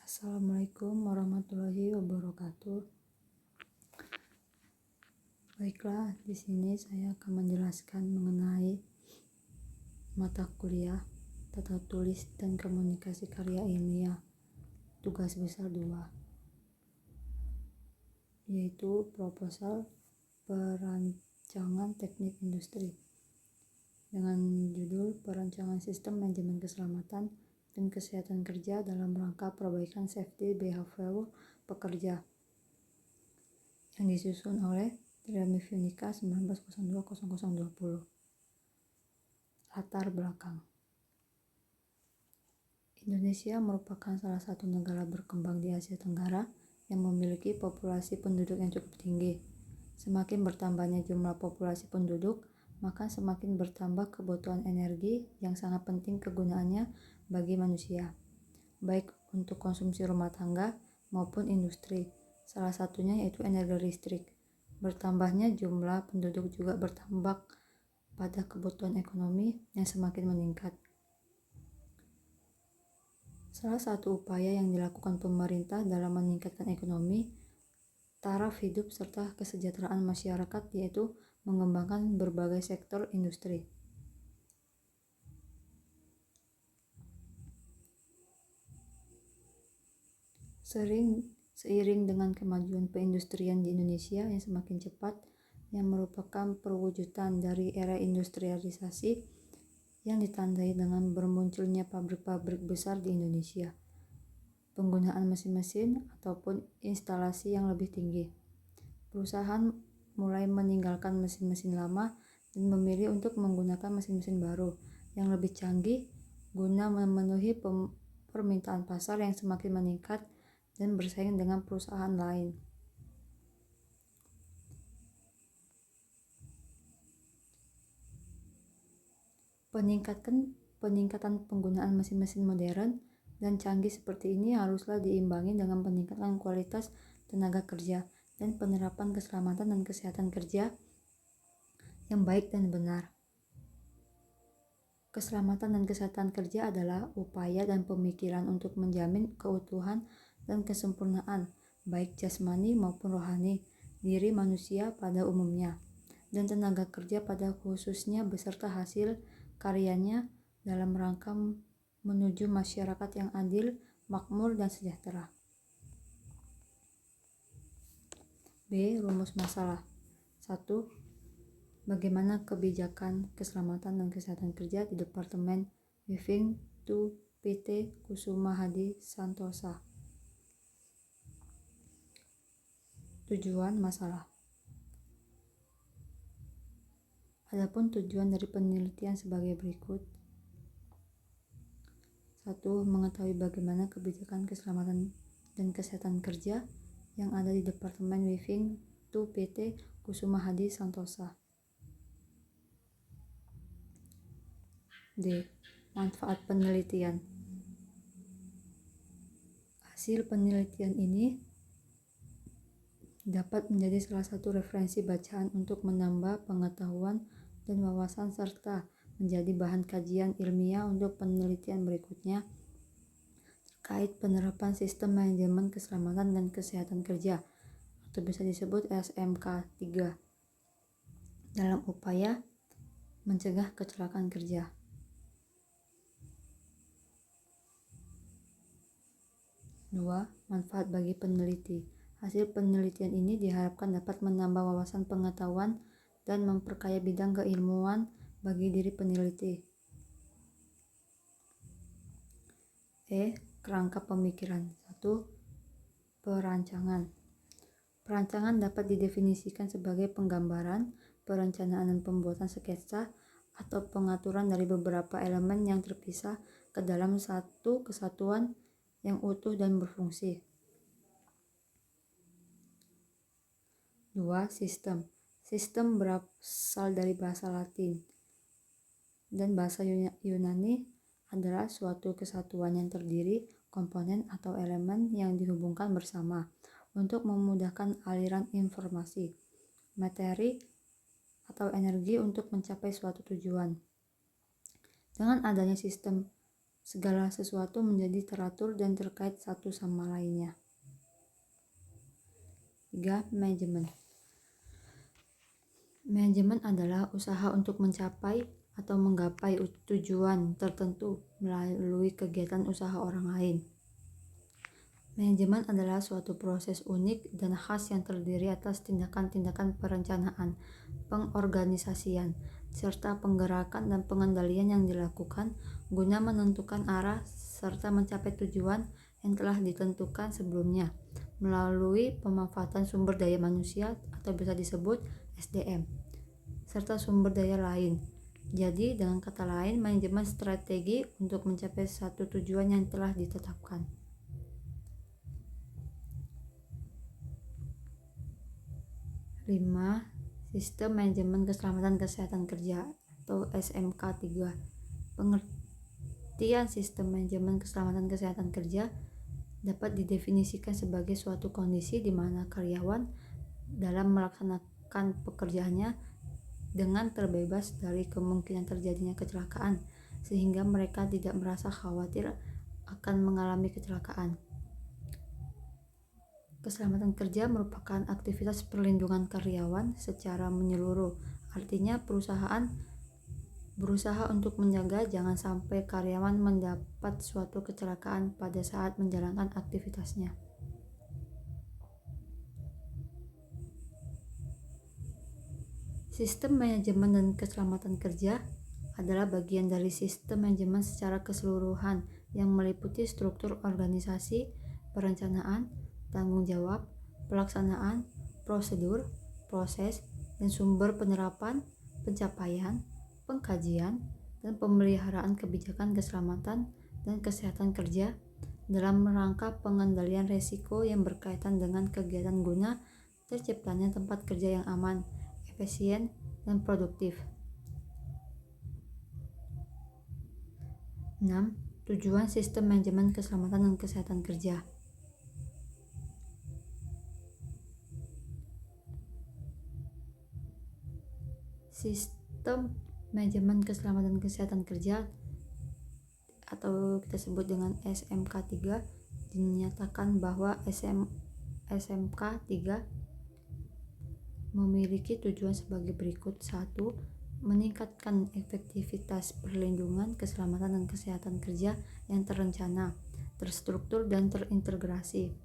Assalamualaikum warahmatullahi wabarakatuh. Baiklah, di sini saya akan menjelaskan mengenai mata kuliah Tata Tulis dan Komunikasi Karya Ilmiah tugas besar 2, yaitu proposal perancangan teknik industri dengan judul Perancangan Sistem Manajemen Keselamatan dan Kesehatan Kerja dalam rangka perbaikan safety behavior pekerja, yang disusun oleh Triami Unika 1902-0020. Latar belakang. Indonesia merupakan salah satu negara berkembang di Asia Tenggara yang memiliki populasi penduduk yang cukup tinggi. Semakin bertambahnya jumlah populasi penduduk, maka semakin bertambah kebutuhan energi yang sangat penting kegunaannya bagi manusia, baik untuk konsumsi rumah tangga maupun industri. Salah satunya yaitu energi listrik. Bertambahnya jumlah penduduk juga bertambah pada kebutuhan ekonomi yang semakin meningkat. Salah satu upaya yang dilakukan pemerintah dalam meningkatkan ekonomi, taraf hidup serta kesejahteraan masyarakat yaitu mengembangkan berbagai sektor industri. Seiring dengan kemajuan perindustrian di Indonesia yang semakin cepat, yang merupakan perwujudan dari era industrialisasi yang ditandai dengan bermunculnya pabrik-pabrik besar di Indonesia, penggunaan mesin-mesin ataupun instalasi yang lebih tinggi. Perusahaan mulai meninggalkan mesin-mesin lama dan memilih untuk menggunakan mesin-mesin baru yang lebih canggih guna memenuhi permintaan pasar yang semakin meningkat dan bersaing dengan perusahaan lain. Peningkatan penggunaan mesin-mesin modern dan canggih seperti ini haruslah diimbangi dengan peningkatan kualitas tenaga kerja dan penerapan keselamatan dan kesehatan kerja yang baik dan benar. Keselamatan dan kesehatan kerja adalah upaya dan pemikiran untuk menjamin keutuhan dan kesempurnaan, baik jasmani maupun rohani, diri manusia pada umumnya, dan tenaga kerja pada khususnya beserta hasil karyanya dalam rangka menuju masyarakat yang adil, makmur, dan sejahtera. B. Rumus masalah. 1. Bagaimana kebijakan keselamatan dan kesehatan kerja di Departemen Waving to PT Kusuma Hadi Santosa. Tujuan masalah. Adapun tujuan dari penelitian sebagai berikut. 1. Mengetahui bagaimana kebijakan keselamatan dan kesehatan kerja yang ada di Departemen Waving to PT Kusuma Hadi Santosa. D. Manfaat penelitian. Hasil penelitian ini dapat menjadi salah satu referensi bacaan untuk menambah pengetahuan dan wawasan serta menjadi bahan kajian ilmiah untuk penelitian berikutnya terkait penerapan sistem manajemen keselamatan dan kesehatan kerja atau bisa disebut SMK 3 dalam upaya mencegah kecelakaan kerja. 2. Manfaat bagi peneliti. Hasil penelitian ini diharapkan dapat menambah wawasan pengetahuan dan memperkaya bidang keilmuan bagi diri peneliti. E. Kerangka pemikiran. 1. Perancangan. Perancangan dapat didefinisikan sebagai penggambaran, perencanaan dan pembuatan sketsa atau pengaturan dari beberapa elemen yang terpisah ke dalam satu kesatuan yang utuh dan berfungsi. 2. Sistem. Sistem berasal dari bahasa Latin dan bahasa Yunani adalah suatu kesatuan yang terdiri komponen atau elemen yang dihubungkan bersama untuk memudahkan aliran informasi, materi, atau energi untuk mencapai suatu tujuan. Dengan adanya sistem segala sesuatu menjadi teratur dan terkait satu sama lainnya. 3. Manajemen. Manajemen adalah usaha untuk mencapai atau menggapai tujuan tertentu melalui kegiatan usaha orang lain. Manajemen adalah suatu proses unik dan khas yang terdiri atas tindakan-tindakan perencanaan, pengorganisasian, serta penggerakan dan pengendalian yang dilakukan guna menentukan arah serta mencapai tujuan yang telah ditentukan sebelumnya melalui pemanfaatan sumber daya manusia atau bisa disebut SDM, serta sumber daya lain. Jadi, dengan kata lain, manajemen strategi untuk mencapai satu tujuan yang telah ditetapkan. 5. Sistem Manajemen Keselamatan Kesehatan Kerja atau SMK 3. Pengertian sistem manajemen keselamatan kesehatan kerja dapat didefinisikan sebagai suatu kondisi di mana karyawan dalam melaksanakan pekerjaannya dengan terbebas dari kemungkinan terjadinya kecelakaan, sehingga mereka tidak merasa khawatir akan mengalami kecelakaan. Keselamatan kerja merupakan aktivitas perlindungan karyawan secara menyeluruh. Artinya perusahaan berusaha untuk menjaga jangan sampai karyawan mendapat suatu kecelakaan pada saat menjalankan aktivitasnya. Sistem manajemen dan keselamatan kerja adalah bagian dari sistem manajemen secara keseluruhan yang meliputi struktur organisasi, perencanaan, tanggung jawab, pelaksanaan, prosedur, proses, dan sumber penerapan, pencapaian, pengkajian, dan pemeliharaan kebijakan keselamatan dan kesehatan kerja dalam rangka pengendalian risiko yang berkaitan dengan kegiatan guna terciptanya tempat kerja yang aman, efisien, dan produktif. 6. Tujuan sistem manajemen keselamatan dan kesehatan kerja. Sistem manajemen keselamatan kesehatan kerja atau kita sebut dengan SMK 3 dinyatakan bahwa SMK 3 memiliki tujuan sebagai berikut. 1. Meningkatkan efektivitas perlindungan, keselamatan, dan kesehatan kerja yang terencana, terstruktur, dan terintegrasi.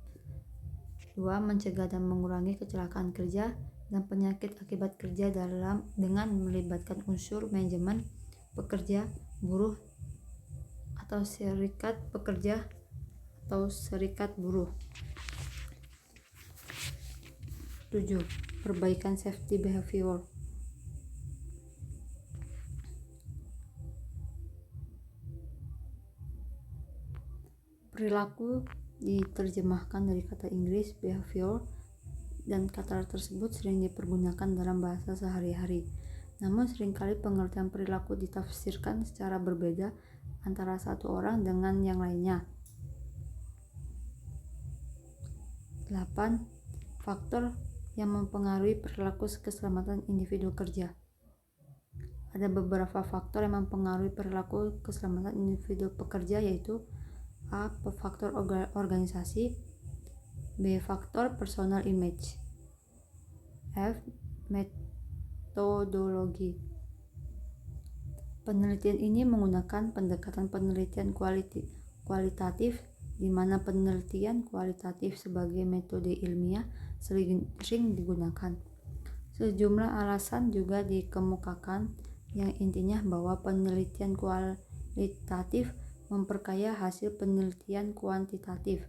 2. Mencegah dan mengurangi kecelakaan kerja dan penyakit akibat kerja dengan melibatkan unsur manajemen, pekerja, buruh, atau serikat pekerja atau serikat buruh. 7. Perbaikan safety behavior. Perilaku diterjemahkan dari kata Inggris behavior, dan kata tersebut sering dipergunakan dalam bahasa sehari-hari. Namun seringkali pengertian perilaku ditafsirkan secara berbeda antara satu orang dengan yang lainnya. 8. Faktor yang mempengaruhi perilaku keselamatan individu kerja. Ada beberapa faktor yang mempengaruhi perilaku keselamatan individu pekerja, yaitu A. Faktor organisasi, B. Faktor personal image, F. Metodologi. Penelitian ini menggunakan pendekatan penelitian kualitatif, di mana penelitian kualitatif sebagai metode ilmiah sering digunakan. Sejumlah alasan juga dikemukakan yang intinya bahwa penelitian kualitatif memperkaya hasil penelitian kuantitatif.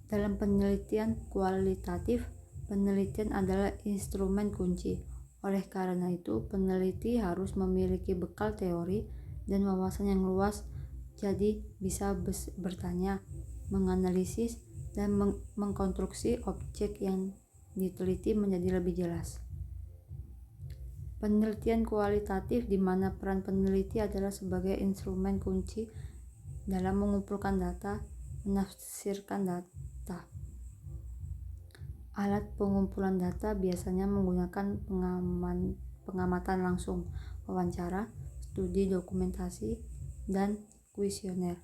Dalam penelitian kualitatif, penelitian adalah instrumen kunci. Oleh karena itu, peneliti harus memiliki bekal teori dan wawasan yang luas, jadi bisa bertanya, menganalisis, dan mengkonstruksi objek yang diteliti menjadi lebih jelas. Penelitian kualitatif di mana peran peneliti adalah sebagai instrumen kunci dalam mengumpulkan data, menafsirkan data. Alat pengumpulan data biasanya menggunakan pengamatan langsung, wawancara, studi dokumentasi, dan kuesioner.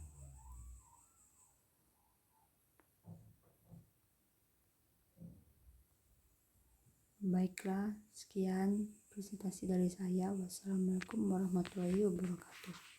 Baiklah, sekian presentasi dari saya. Wassalamualaikum warahmatullahi wabarakatuh.